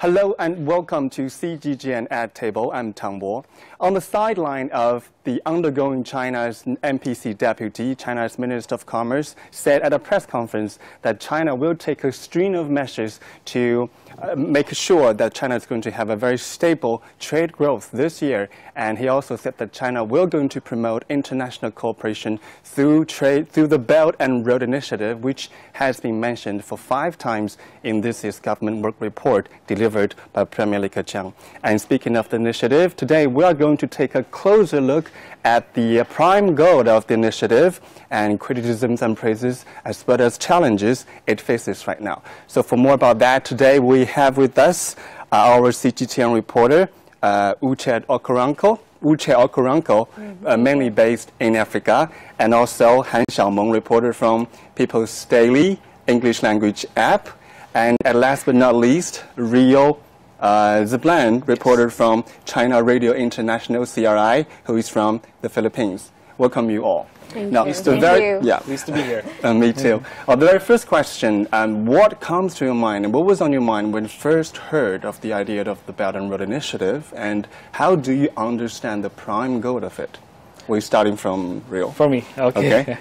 Hello and welcome to CGTN AT TABLE. I'm Tang. On the sideline of the undergoing China's NPC deputy, China's Minister of Commerce, said at a press conference that China will take a string of measures to make sure that China is going to have a very stable trade growth this year. And he also said that China will going to promote international cooperation through the Belt and Road Initiative, which has been mentioned for 5 times in this year's government work report delivered by Premier Li Keqiang. And speaking of the initiative, today we are going to take a closer look at the prime goal of the initiative and criticisms and praises as well as challenges it faces right now. So for more about that, today we have with us our CGTN reporter, Uche Okoronkwo, mainly based in Africa, and also Xiaomeng, reporter from People's Daily English Language app, and last but not least, Rhio Zablan, reporter from China Radio International CRI, who is from the Philippines. Welcome you all. Thank you. Pleased to be here. Me too. The very first question, what comes to your mind and what was on your mind when you first heard of the idea of the Belt and Road Initiative, and how do you understand the prime goal of it? We're starting from Rhio. For me, okay.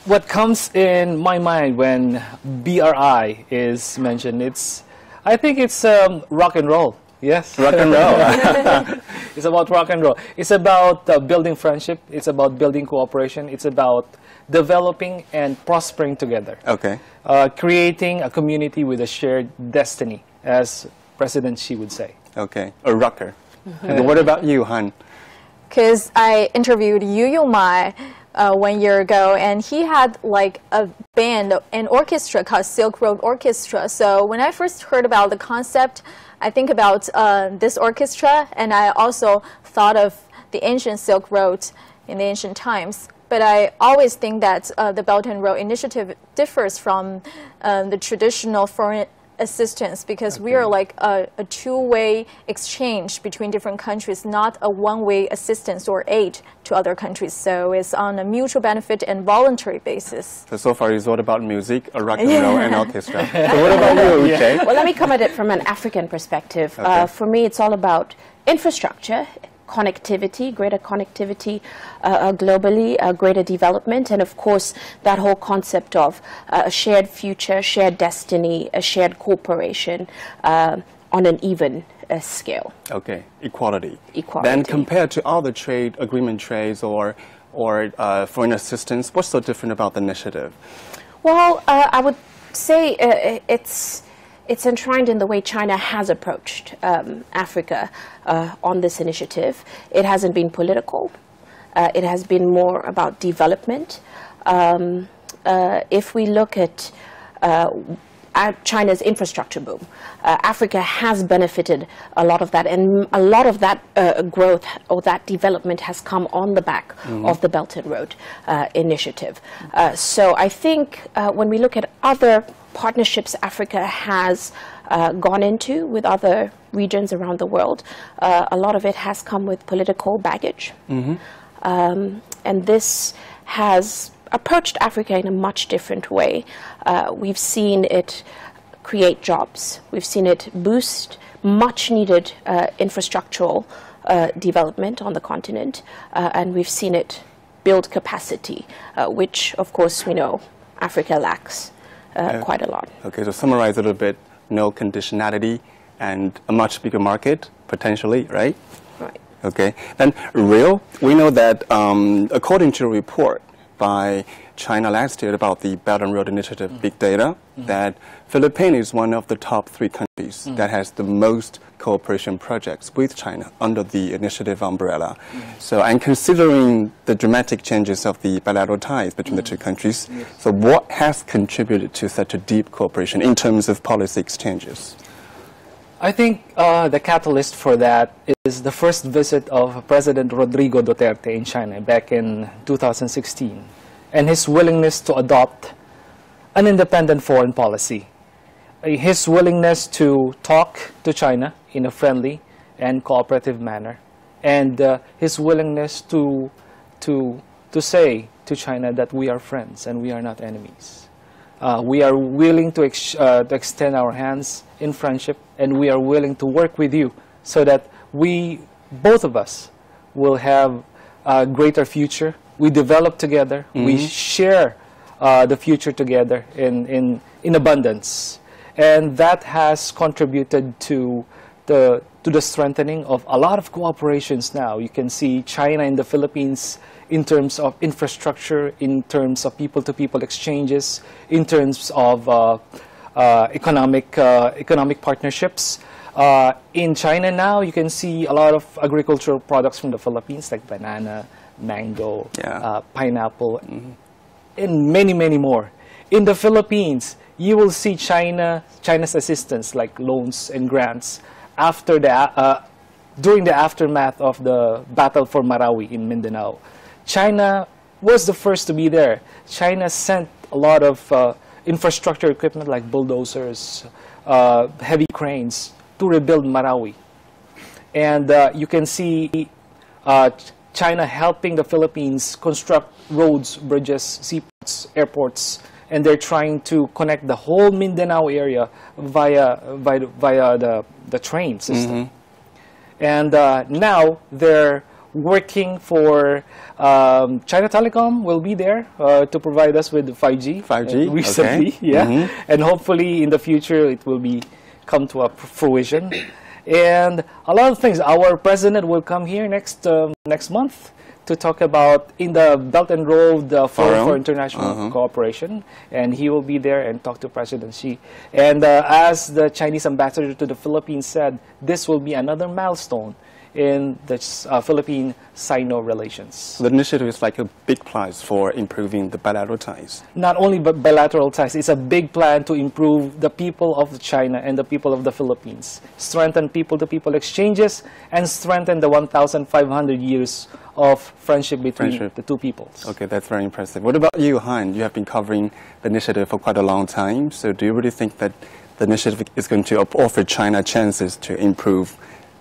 What comes in my mind when BRI is mentioned, I think it's rock and roll. Yes. Rock and roll. It's about rock and roll. It's about building friendship. It's about building cooperation. It's about developing and prospering together. Okay. Creating a community with a shared destiny, as President Xi would say. Okay. A rocker. And what about you, Han? Because I interviewed Yu Mai 1 year ago, and he had like a band, an orchestra called Silk Road Orchestra. So when I first heard about the concept, I think about this orchestra, and I also thought of the ancient Silk Road in the ancient times. But I always think that the Belt and Road Initiative differs from the traditional foreign assistance, because we are like a two-way exchange between different countries, not a one-way assistance or aid to other countries. So it's on a mutual benefit and voluntary basis. So far it's all about music, a rock and roll, and orchestra. So what about you, Uche? Well, let me come at it from an African perspective. For me, it's all about infrastructure, connectivity, greater connectivity globally, greater development, and of course that whole concept of a shared future, shared destiny, a shared cooperation on an even scale. Okay, equality. Equality. Then compared to other trade agreement trades or foreign assistance, what's so different about the initiative? Well, I would say it's enshrined in the way China has approached Africa on this initiative. It hasn't been political. It has been more about development. If we look at China's infrastructure boom, Africa has benefited a lot of that, and a lot of that growth or that development has come on the back of the Belt and Road Initiative. So I think when we look at other partnerships Africa has gone into with other regions around the world, a lot of it has come with political baggage. And this has approached Africa in a much different way. We've seen it create jobs. We've seen it boost much needed infrastructural development on the continent. And we've seen it build capacity, which of course we know Africa lacks quite a lot. Okay, so summarize a little bit, no conditionality and a much bigger market, potentially, right? Right. Okay, then Rhio, we know that according to a report by China last year about the Belt and Road Initiative Big Data, that Philippines is one of the top 3 countries that has the most cooperation projects with China under the initiative umbrella. So, and considering the dramatic changes of the bilateral ties between the 2 countries, so what has contributed to such a deep cooperation in terms of policy exchanges? I think the catalyst for that is the first visit of President Rodrigo Duterte in China back in 2016, and his willingness to adopt an independent foreign policy. His willingness to talk to China in a friendly and cooperative manner, and his willingness to say to China that we are friends and we are not enemies. We are willing to extend our hands in friendship, and we are willing to work with you so that both of us, will have a greater future. We develop together. We share the future together in abundance, and that has contributed to the strengthening of a lot of cooperations now. You can see China and the Philippines in terms of infrastructure, in terms of people-to-people exchanges, in terms of economic partnerships. In China now, you can see a lot of agricultural products from the Philippines, like banana, mango, pineapple, and many, many more. In the Philippines, you will see China's assistance, like loans and grants, after during the aftermath of the battle for Marawi in Mindanao. China was the first to be there. China sent a lot of infrastructure equipment like bulldozers, heavy cranes to rebuild Marawi. And you can see China helping the Philippines construct roads, bridges, seaports, airports, and they're trying to connect the whole Mindanao area via the train system. And now they're working for China Telecom will be there to provide us with 5G. 5G recently, okay. And hopefully in the future it will come to a fruition. And a lot of things. Our president will come here next month to talk about in the Belt and Road Forum for International Cooperation, and he will be there and talk to President Xi. And as the Chinese ambassador to the Philippines said, this will be another milestone in the Philippine-Sino relations. The initiative is like a big plus for improving the bilateral ties. Not only bilateral ties, it's a big plan to improve the people of China and the people of the Philippines, strengthen people-to-people exchanges, and strengthen the 1,500 years of friendship between the two peoples. Okay, that's very impressive. What about you, Han? You have been covering the initiative for quite a long time, so do you really think that the initiative is going to offer China chances to improve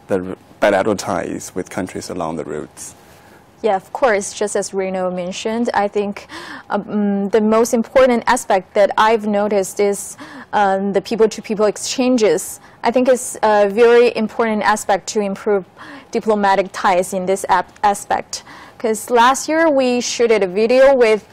the bilateral ties with countries along the routes? Yeah, of course. Just as Rhio mentioned, I think the most important aspect that I've noticed is the people-to-people exchanges. I think it's a very important aspect to improve diplomatic ties in this aspect. Because last year we shooted a video with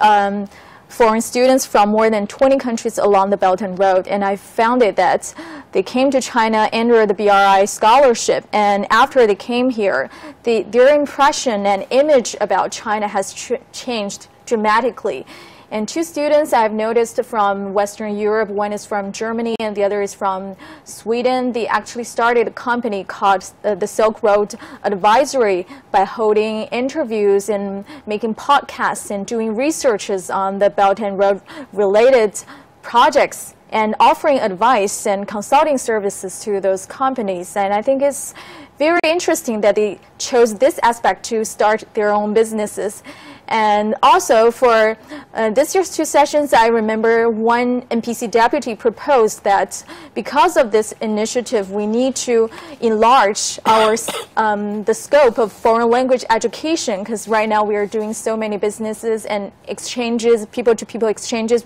foreign students from more than 20 countries along the Belt and Road, and I found it that they came to China under the BRI scholarship, and after they came here, their impression and image about China has changed dramatically. And two students I've noticed from Western Europe, one is from Germany and the other is from Sweden. They actually started a company called the Silk Road Advisory by holding interviews and making podcasts and doing researches on the Belt and Road related projects and offering advice and consulting services to those companies. And I think it's very interesting that they chose this aspect to start their own businesses. And also for this year's two sessions, I remember one NPC deputy proposed that because of this initiative, we need to enlarge our the scope of foreign language education, because right now we are doing so many businesses and exchanges, people-to-people exchanges,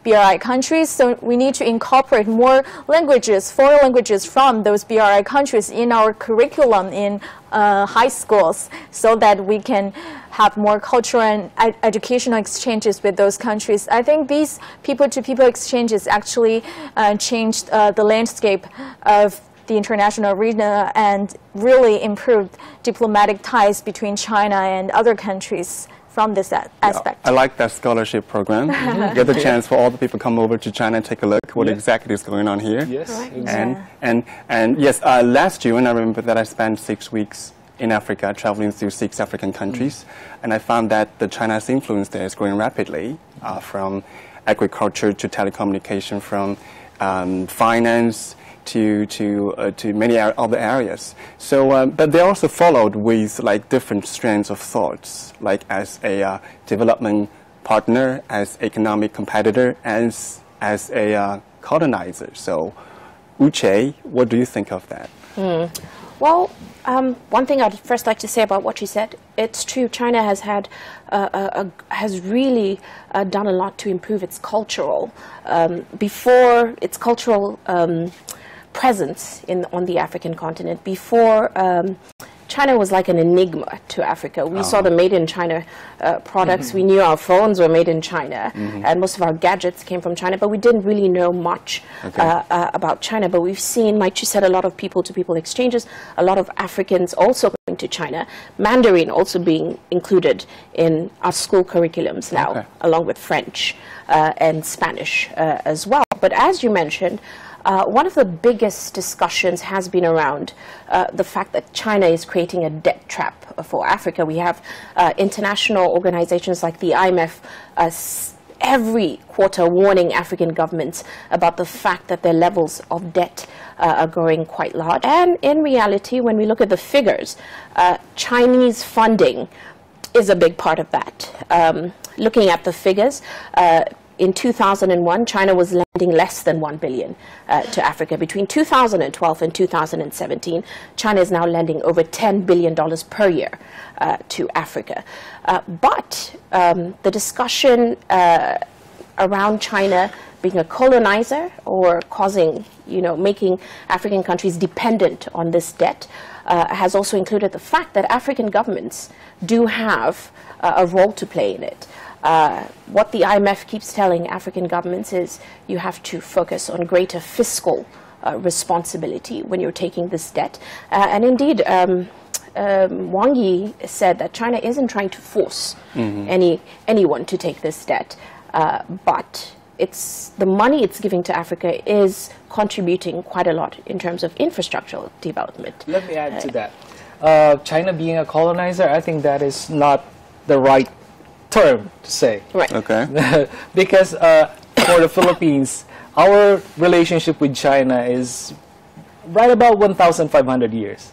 BRI countries, so we need to incorporate more languages, foreign languages from those BRI countries in our curriculum in high schools, so that we can have more cultural and educational exchanges with those countries. I think these people-to-people exchanges actually changed the landscape of the international arena and really improved diplomatic ties between China and other countries from this aspect. I like that scholarship program. Get the chance for all the people to come over to China and take a look what exactly is going on here. Yes, exactly. And yes, last June I remember that I spent 6 weeks in Africa, traveling through 6 African countries, and I found that the China's influence there is growing rapidly, from agriculture to telecommunication, from finance to many other areas. So, but they also followed with like different strands of thoughts, like as a development partner, as economic competitor, as a colonizer. So, Uche, what do you think of that? Well, one thing I'd first like to say about what you said, it's true. China has had has really done a lot to improve its cultural presence on the African continent. Before, China was like an enigma to Africa. We saw the made in China products. We knew our phones were made in China, and most of our gadgets came from China, but we didn't really know much about China. But we've seen, like you said, a lot of people-to-people exchanges, a lot of Africans also going to China, Mandarin also being included in our school curriculums now, along with French and Spanish as well. But as you mentioned, one of the biggest discussions has been around the fact that China is creating a debt trap for Africa. We have international organizations like the IMF every quarter warning African governments about the fact that their levels of debt are growing quite large. And in reality, when we look at the figures, Chinese funding is a big part of that. Looking at the figures, in 2001, China was lending less than 1 billion to Africa. Between 2012 and 2017, China is now lending over $10 billion per year to Africa. But the discussion around China being a colonizer or causing, making African countries dependent on this debt has also included the fact that African governments do have a role to play in it. What the IMF keeps telling African governments is you have to focus on greater fiscal responsibility when you're taking this debt. And indeed, Wang Yi said that China isn't trying to force anyone to take this debt, but the money it's giving to Africa is contributing quite a lot in terms of infrastructural development. Let me add to that. China being a colonizer, I think that is not the right term to say. Right. Okay. Because for the Philippines, our relationship with China is right about 1,500 years,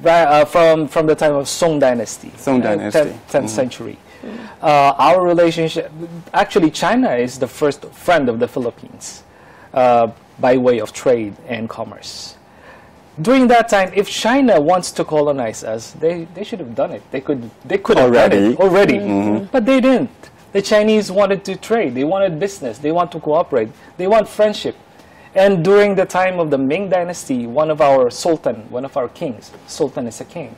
right, from the time of Song Dynasty, 10th century. Our relationship, actually China is the first friend of the Philippines by way of trade and commerce. During that time, if China wants to colonize us, they should have done it. They could have done it already, but they didn't. The Chinese wanted to trade. They wanted business. They want to cooperate. They want friendship. And during the time of the Ming Dynasty, one of our kings, sultan is a king,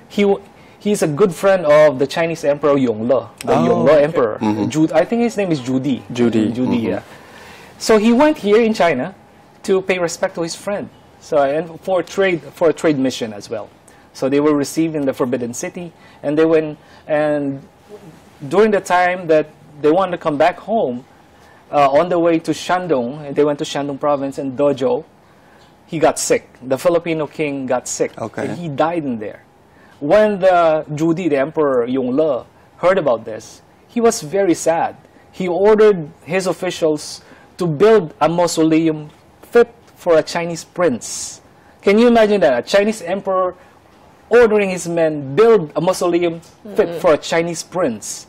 he's a good friend of the Chinese Emperor Yongle, the Yongle Emperor. I think his name is Judi. Yeah. So he went here in China to pay respect to his friend. So, and for a trade mission as well. So they were received in the Forbidden City, and they went, and during the time that they wanted to come back home, on the way to Shandong, they went to Shandong province and Dozhou, he got sick. The Filipino king got sick, and he died in there. When the Judi, the Emperor Yongle, heard about this, he was very sad. He ordered his officials to build a mausoleum fit for a Chinese prince. Can you imagine that? A Chinese emperor ordering his men build a mausoleum fit for a Chinese prince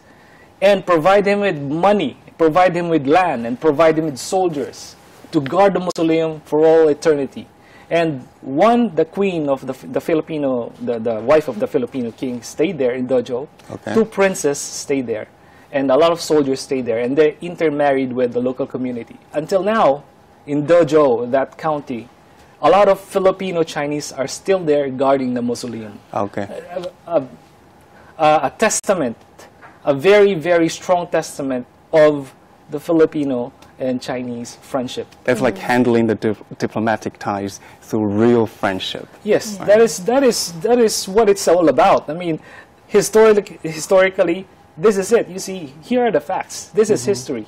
and provide him with money, provide him with land, and provide him with soldiers to guard the mausoleum for all eternity. And the queen of the Filipino, the wife of the Filipino king stayed there in Dozhou. Two princes stayed there. And a lot of soldiers stayed there. And they intermarried with the local community. Until now, in Dozhou, that county, a lot of Filipino Chinese are still there guarding the mausoleum. A testament, a very, very strong testament of the Filipino and Chinese friendship. It's like handling the diplomatic ties through real friendship. Yes, right. that is what it's all about. I mean, historically, this is it. You see, here are the facts. This is history.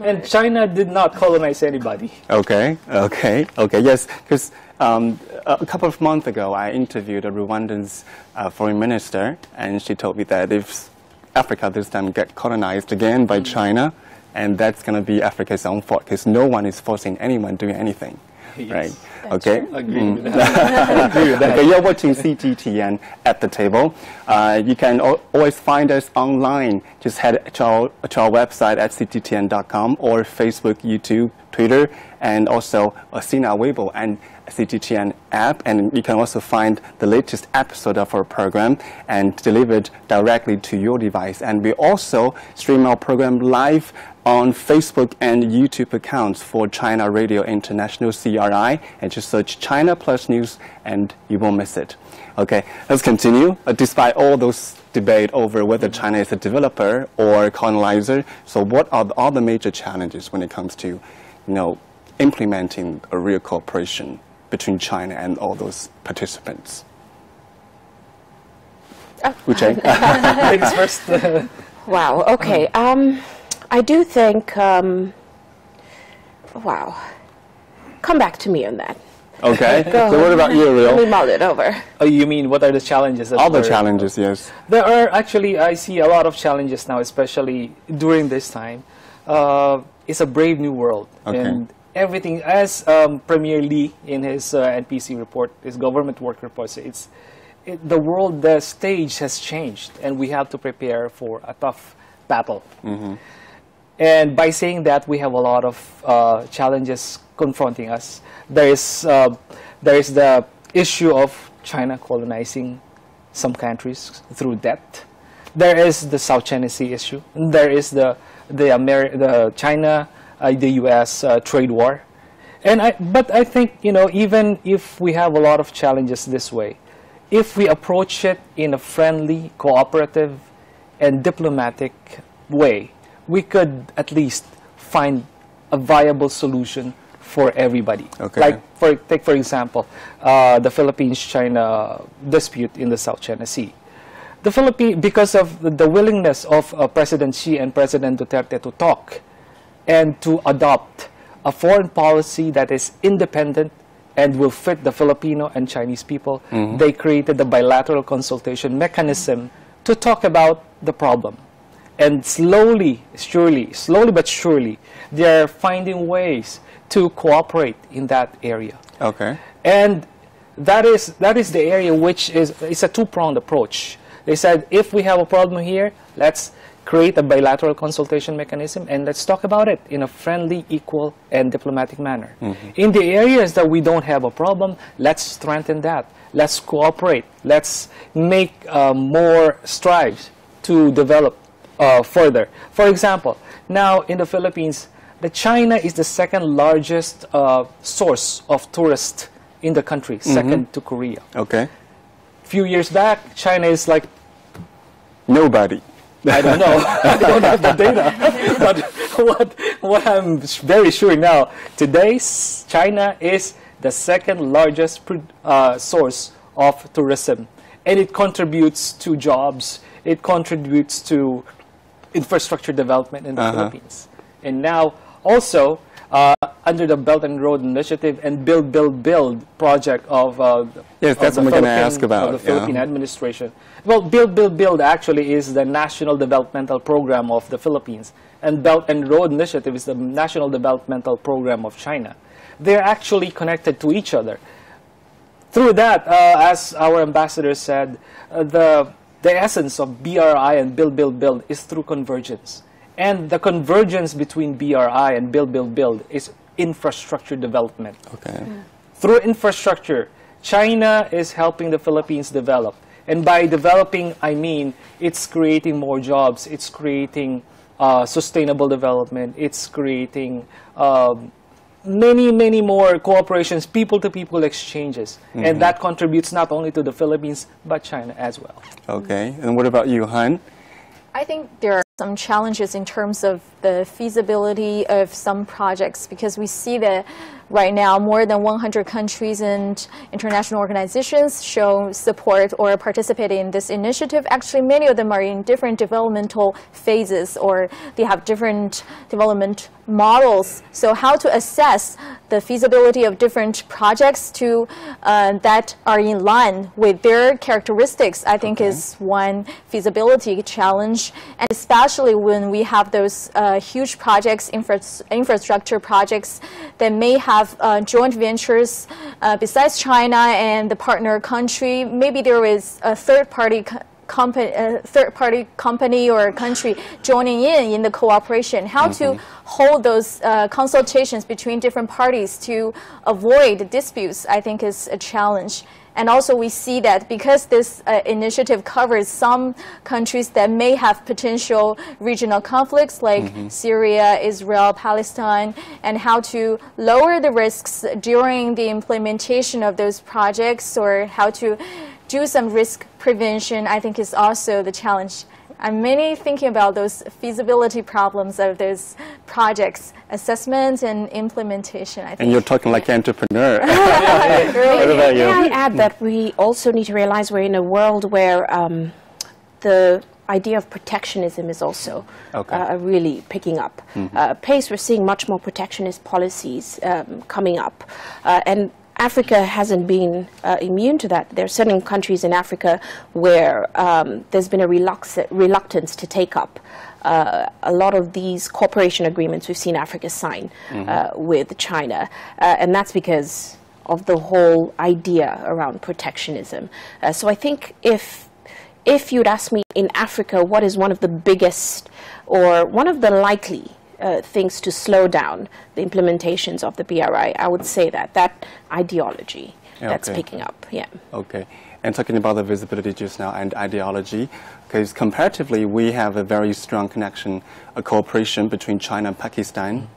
And China did not colonize anybody. Yes, because a couple of months ago, I interviewed a Rwandan's foreign minister, and she told me that if Africa this time get colonized again by China, and that's going to be Africa's own fault, because no one is forcing anyone doing anything. right? Okay. Agree with that. Agree with that. Okay, you're watching CGTN at the table. You can always find us online. Just head to our website at cgtn.com or Facebook, YouTube, Twitter, and also Sina Weibo and CGTN app. And you can also find the latest episode of our program and delivered directly to your device. And we also stream our program live on Facebook and YouTube accounts for China Radio International CRI, and just search China Plus News and you won't miss it. Okay, let's continue. Despite all those debate over whether China is a developer or colonizer, so what are the other major challenges when it comes to, implementing a real cooperation between China and all those participants? Uche? Ladies first. Wow, okay. I do think, wow, come back to me on that. Okay, so what about you, Rhio? Let me mull it over. Oh, you mean what are the challenges? All the challenges, yes. There are actually, I see a lot of challenges now, especially during this time. It's a brave new world. Okay. And everything, as Premier Lee in his NPC report, his government work report says, the world, the stage has changed, and we have to prepare for a tough battle. Mm-hmm. And by saying that, we have a lot of challenges confronting us. There is the issue of China colonizing some countries through debt. There is the South China Sea issue. There is the China, the U.S. Trade war. But I think, even if we have a lot of challenges this way, if we approach it in a friendly, cooperative, and diplomatic way, we could at least find a viable solution for everybody. Okay. Like, take for example, the Philippines-China dispute in the South China Sea. The Philippines, because of the willingness of President Xi and President Duterte to talk and to adopt a foreign policy that is independent and will fit the Filipino and Chinese people, they created the bilateral consultation mechanism to talk about the problem. And slowly but surely, they are finding ways to cooperate in that area. Okay. And that is the area which it's a two-pronged approach. They said, if we have a problem here, let's create a bilateral consultation mechanism and let's talk about it in a friendly, equal, and diplomatic manner. In the areas that we don't have a problem, let's strengthen that. Let's cooperate. Let's make more strides to develop further. For example, now in the Philippines, China is the second largest source of tourists in the country, second to Korea. Okay. Few years back, China is like nobody. I don't know. I don't have the data. But what I'm very sure now, today China is the second largest source of tourism, and it contributes to jobs. It contributes to infrastructure development in the Philippines. And now also under the Belt and Road Initiative and Build project of yes, that's what I'm going to ask about. The Philippine administration. Well, Build actually is the national developmental program of the Philippines, and Belt and Road Initiative is the national developmental program of China. They're actually connected to each other. Through that, as our ambassador said, the essence of BRI and Build is through convergence. And the convergence between BRI and Build is infrastructure development. Okay. Through infrastructure, China is helping the Philippines develop. And by developing, I mean it's creating more jobs, it's creating sustainable development, it's creating many more cooperations, people-to-people exchanges. And that contributes not only to the Philippines, but China as well. Okay. And what about you, Han? I think there are some challenges in terms of the feasibility of some projects, because we see that right now more than 100 countries and international organizations show support or participate in this initiative. Actually, many of them are in different developmental phases, or they have different development models. So how to assess the feasibility of different projects to that are in line with their characteristics, I think is one feasibility challenge. And especially when we have those huge projects, infrastructure projects that may have joint ventures besides China and the partner country. Maybe there is a third-party company or country joining in the cooperation. How to hold those consultations between different parties to avoid disputes, I think, is a challenge. And also we see that because this initiative covers some countries that may have potential regional conflicts like Syria, Israel, Palestine, and how to lower the risks during the implementation of those projects, or how to do some risk prevention, I think is also the challenge. I'm mainly thinking about those feasibility problems of those projects, assessment and implementation, I think. And you're talking like an entrepreneur. May I add that we also need to realize we're in a world where the idea of protectionism is also really picking up. Pace, we're seeing much more protectionist policies coming up. And Africa hasn't been immune to that. There are certain countries in Africa where there's been a reluctance to take up a lot of these cooperation agreements we've seen Africa sign with China. And that's because of the whole idea around protectionism. So I think if you'd ask me in Africa what is one of the biggest or one of the likely things to slow down the implementations of the BRI, I would say that ideology that's picking up. Okay. And talking about the visibility just now and ideology, because comparatively we have a very strong connection, a cooperation between China and Pakistan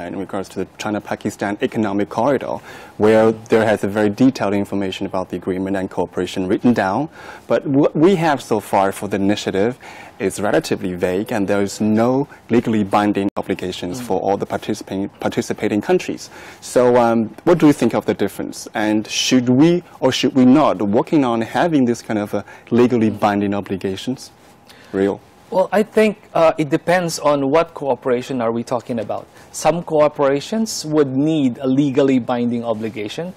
in regards to the China-Pakistan economic corridor, where there has a very detailed information about the agreement and cooperation written down. But what we have so far for the initiative is relatively vague, and there is no legally binding obligations for all the participating countries. So what do you think of the difference? And should we or should we not working on having this kind of legally binding obligations? Rhio? Well, I think it depends on what cooperation are we talking about. Some cooperations would need a legally binding obligation.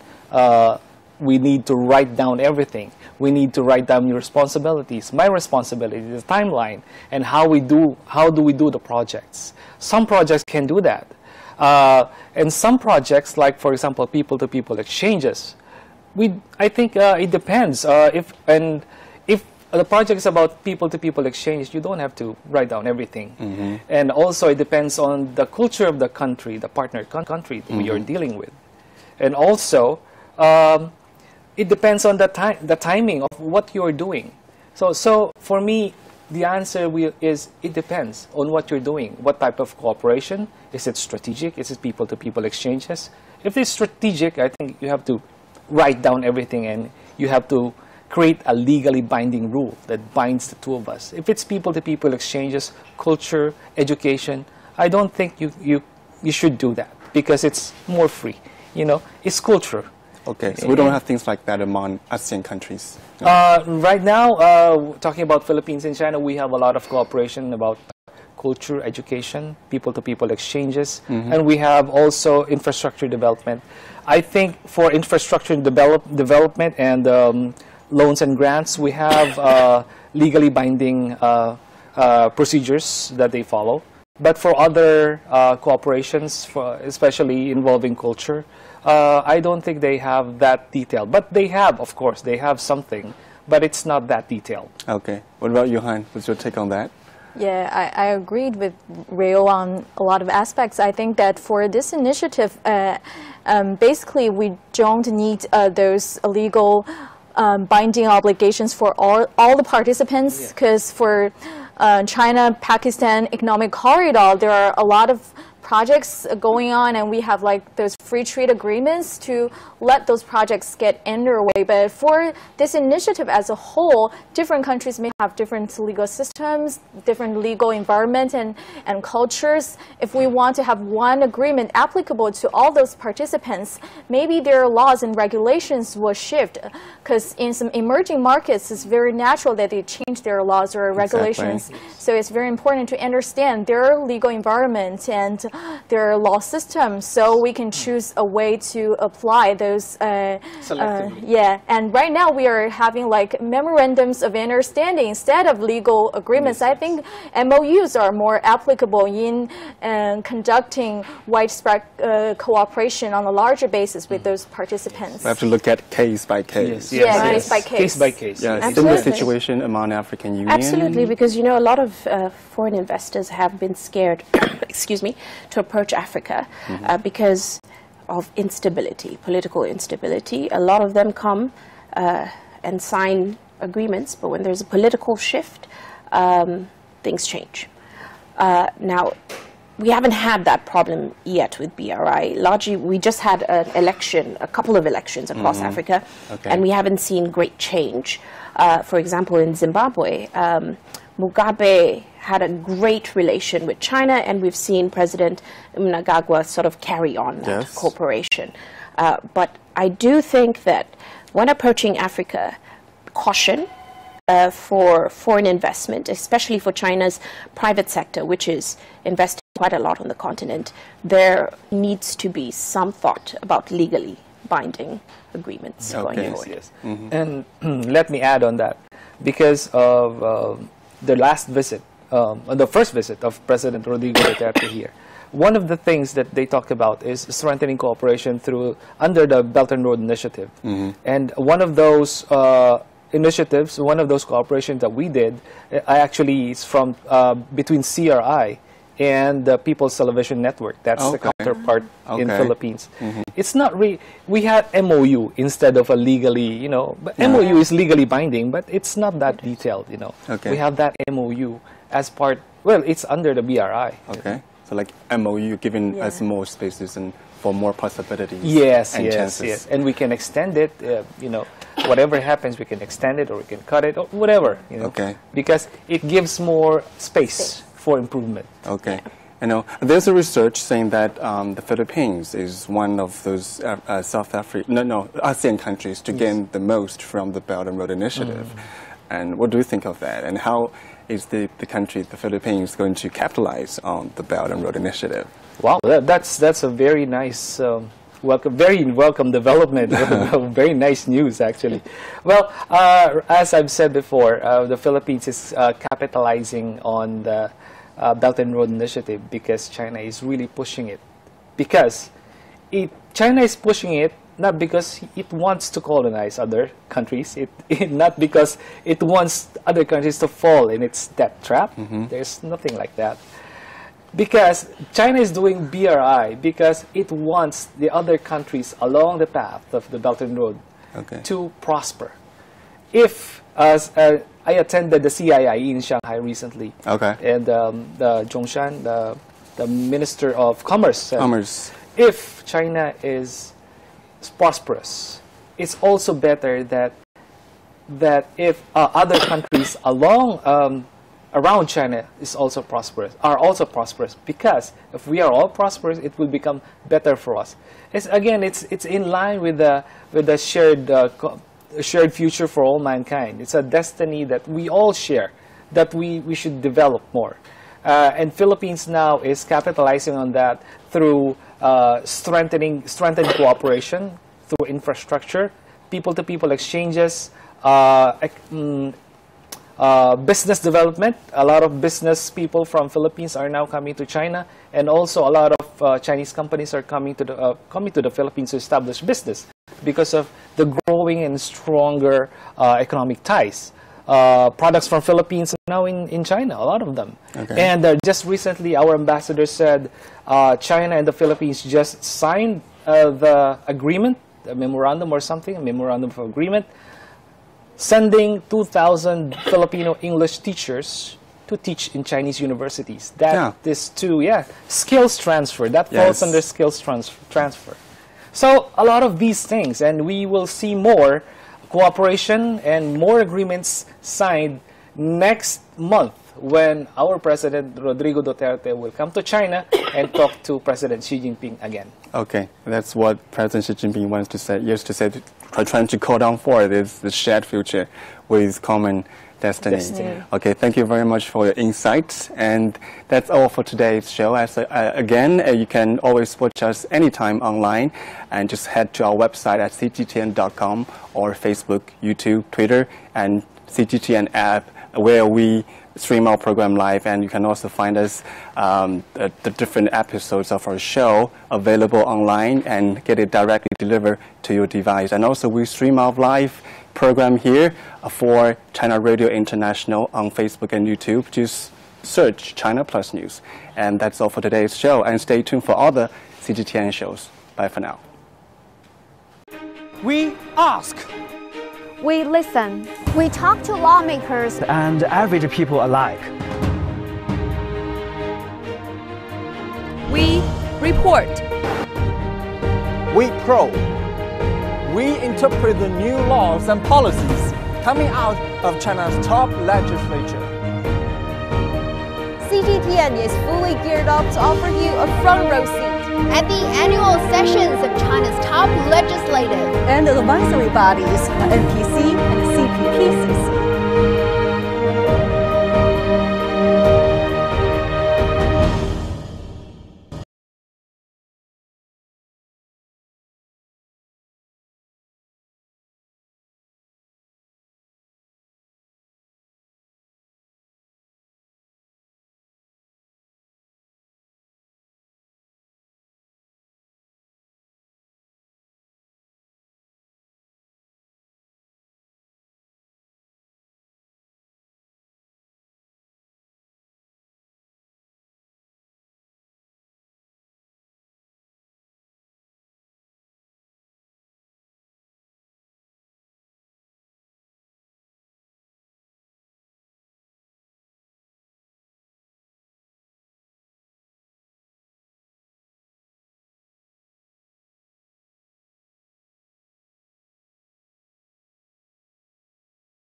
We need to write down everything. We need to write down your responsibilities, my responsibility, the timeline, and how do we do the projects. Some projects can do that. And some projects, like for example, people-to-people exchanges, I think it depends. If the project is about people-to-people exchange, you don't have to write down everything. And also it depends on the culture of the country, the partner country we are dealing with. And also, it depends on the timing of what you're doing. So for me, the answer is it depends on what you're doing. What type of cooperation? Is it strategic? Is it people-to-people exchanges? If it's strategic, I think you have to write down everything and you have to create a legally binding rule that binds the two of us. If it's people-to-people exchanges, culture, education, I don't think you should do that because it's more free. It's culture. Okay, so we don't have things like that among ASEAN countries. No. Right now, talking about Philippines and China, we have a lot of cooperation about culture, education, people-to-people exchanges, and we have also infrastructure development. I think for infrastructure development and loans and grants, we have legally binding procedures that they follow. But for other cooperations, especially involving culture, I don't think they have that detail. But they have, of course, they have something, but it's not that detailed. Okay. What about you, Han? What's your take on that? Yeah, I agreed with Rhio on a lot of aspects. I think that for this initiative, basically we don't need those legal binding obligations for all the participants, because for China-Pakistan economic corridor, there are a lot of projects going on, and we have like those free trade agreements to let those projects get underway. But for this initiative as a whole, different countries may have different legal systems, different legal environment and cultures. If we want to have one agreement applicable to all those participants, maybe their laws and regulations will shift, because in some emerging markets, it's very natural that they change their laws or regulations. So it's very important to understand their legal environment and their law system, so we can choose a way to apply those. Yeah, and right now we are having like memorandums of understanding instead of legal agreements. I think MOUs are more applicable in conducting widespread cooperation on a larger basis with those participants. We have to look at case by case. Case by case. Case by case. Yeah, similar situation among African Union. Absolutely, because you know a lot of foreign investors have been scared, excuse me, to approach Africa because of instability, political instability. A lot of them come and sign agreements, but when there's a political shift, things change. Now, we haven't had that problem yet with BRI. Largely, we just had an election, a couple of elections across Africa, and we haven't seen great change. For example, in Zimbabwe, Mugabe had a great relation with China, and we've seen President Mnangagwa sort of carry on that cooperation. But I do think that when approaching Africa, caution for foreign investment, especially for China's private sector, which is investing quite a lot on the continent, there needs to be some thought about legally binding agreements going forward. And let me add on that, because of the last visit, the first visit of President Rodrigo Duterte here, one of the things that they talked about is strengthening cooperation under the Belt Road Initiative. And one of those initiatives, one of those cooperations that we did, actually is from between CRI and the People's Television Network. That's the counterpart in Philippines. It's not really, we had MOU instead of a legally, you know, but MOU is legally binding, but it's not that detailed, you know. We have that MOU as part, well, it's under the BRI. So like MOU giving us more spaces and for more possibilities. And chances. And we can extend it, you know, whatever happens, we can extend it or we can cut it or whatever, you know, because it gives more space for improvement. You know, there's a research saying that the Philippines is one of those ASEAN countries to gain the most from the Belt and Road Initiative. And what do you think of that? And how is the country, the Philippines, going to capitalize on the Belt and Road Initiative? Wow, that's a very nice, very welcome development. Very nice news, actually. Well, as I've said before, the Philippines is capitalizing on the Belt and Road Initiative because China is really pushing it. Because China is pushing it not because it wants to colonize other countries, not because it wants other countries to fall in its debt trap. There's nothing like that. Because China is doing BRI because it wants the other countries along the path of the Belt and Road to prosper. If, as I attended the CII in Shanghai recently, and the Zhongshan, the Minister of Commerce, said, if China is prosperous, it's also better that if other countries around China are also prosperous, because if we are all prosperous, it will become better for us. It's in line with the shared future for all mankind. It's a destiny that we all share, that we should develop more. And Philippines now is capitalizing on that through strengthened cooperation, through infrastructure, people-to-people exchanges, business development. A lot of business people from Philippines are now coming to China, and also a lot of Chinese companies are coming to the Philippines to establish business because of the growing and stronger economic ties. Products from Philippines are now in China, a lot of them. And just recently, our ambassador said China and the Philippines just signed the agreement, a memorandum or something, a memorandum of agreement, sending 2,000 Filipino English teachers to teach in Chinese universities. That is skills transfer. That falls under skills transfer. So a lot of these things, and we will see more cooperation and more agreements signed next month when our President Rodrigo Duterte will come to China and talk to President Xi Jinping again. That's what President Xi Jinping used to say, trying to call down for this shared future with common destiny. Okay, thank you very much for your insights. And that's all for today's show. Again, you can always watch us anytime online and just head to our website at cgtn.com or Facebook, YouTube, Twitter, and CGTN app, where we stream our program live, and you can also find us the different episodes of our show available online and get it directly delivered to your device. And also we stream our live program here for China Radio International on Facebook and YouTube. Just search China Plus News. And that's all for today's show, and stay tuned for other CGTN shows. Bye for now. We ask. We listen. We talk to lawmakers And average people alike. We report. We probe. We interpret the new laws and policies coming out of China's top legislature. CGTN is fully geared up to offer you a front row seat at the annual sessions of China's top legislative and advisory bodies, NPC and CPPCC.